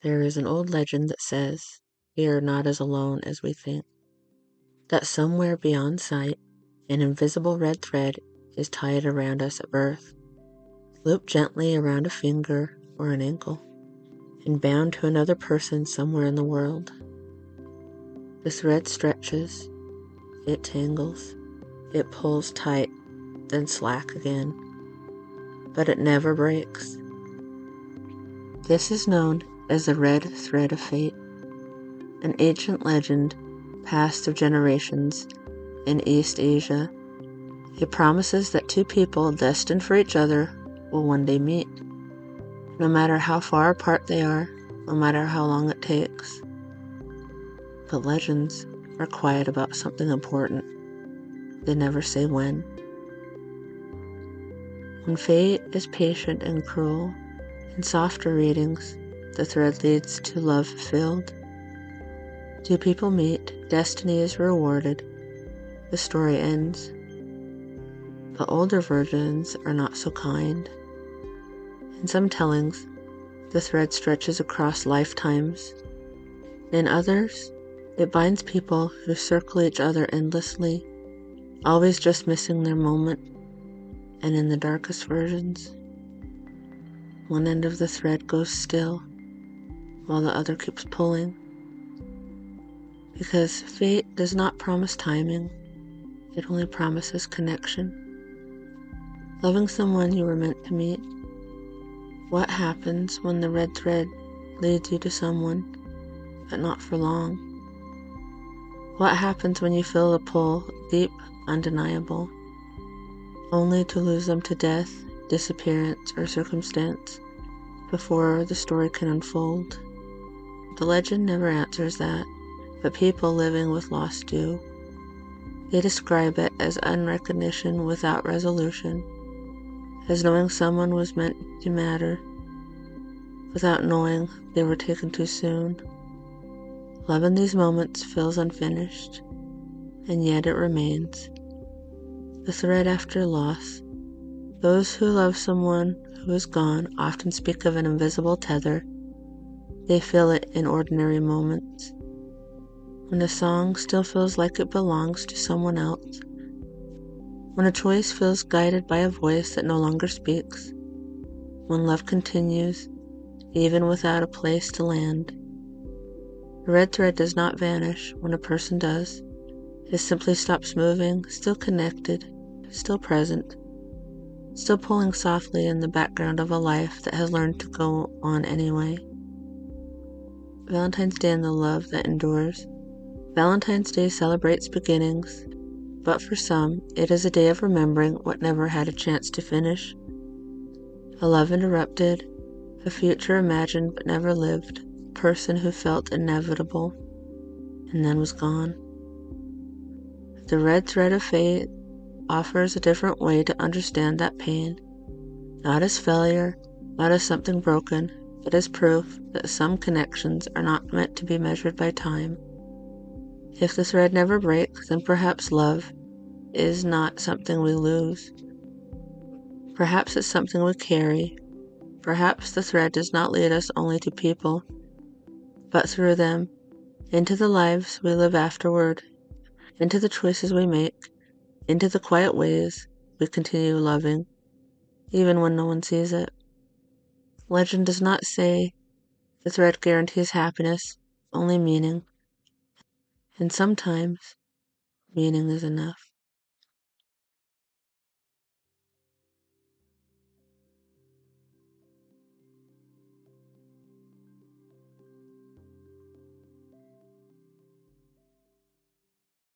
There is an old legend that says we are not as alone as we think, that somewhere beyond sight, an invisible red thread is tied around us at birth, looped gently around a finger or an ankle, and bound to another person somewhere in the world. The thread stretches, it tangles, it pulls tight, then slack again, but it never breaks. This is known as the red thread of fate, an ancient legend passed through generations in East Asia. It promises that two people destined for each other will one day meet, no matter how far apart they are, no matter how long it takes. But legends are quiet about something important. They never say when. When fate is patient and cruel, in softer readings, the thread leads to love fulfilled. Two people meet, destiny is rewarded, the story ends. But older versions are not so kind. In some tellings, the thread stretches across lifetimes. In others, it binds people who circle each other endlessly, always just missing their moment. And in the darkest versions, one end of the thread goes still, while the other keeps pulling. Because fate does not promise timing, it only promises connection. Loving someone you were meant to meet. What happens when the red thread leads you to someone, but not for long? What happens when you feel the pull, deep, undeniable, only to lose them to death, disappearance, or circumstance before the story can unfold? The legend never answers that, but people living with loss do. They describe it as unrecognition without resolution, as knowing someone was meant to matter, without knowing they were taken too soon. Love in these moments feels unfinished, and yet it remains. The thread after loss. Those who love someone who is gone often speak of an invisible tether. They feel it in ordinary moments. When a song still feels like it belongs to someone else. When a choice feels guided by a voice that no longer speaks. When love continues, even without a place to land. The red thread does not vanish when a person does. It simply stops moving, still connected, still present, still pulling softly in the background of a life that has learned to go on anyway. Valentine's Day and the love that endures. Valentine's Day celebrates beginnings, but for some, it is a day of remembering what never had a chance to finish. A love interrupted, a future imagined but never lived, a person who felt inevitable and then was gone. The red thread of fate offers a different way to understand that pain, not as failure, not as something broken, but as proof that some connections are not meant to be measured by time. If the thread never breaks, then perhaps love is not something we lose. Perhaps it's something we carry. Perhaps the thread does not lead us only to people, but through them, into the lives we live afterward, into the choices we make, into the quiet ways we continue loving, even when no one sees it. Legend does not say the thread guarantees happiness, only meaning. And sometimes, meaning is enough.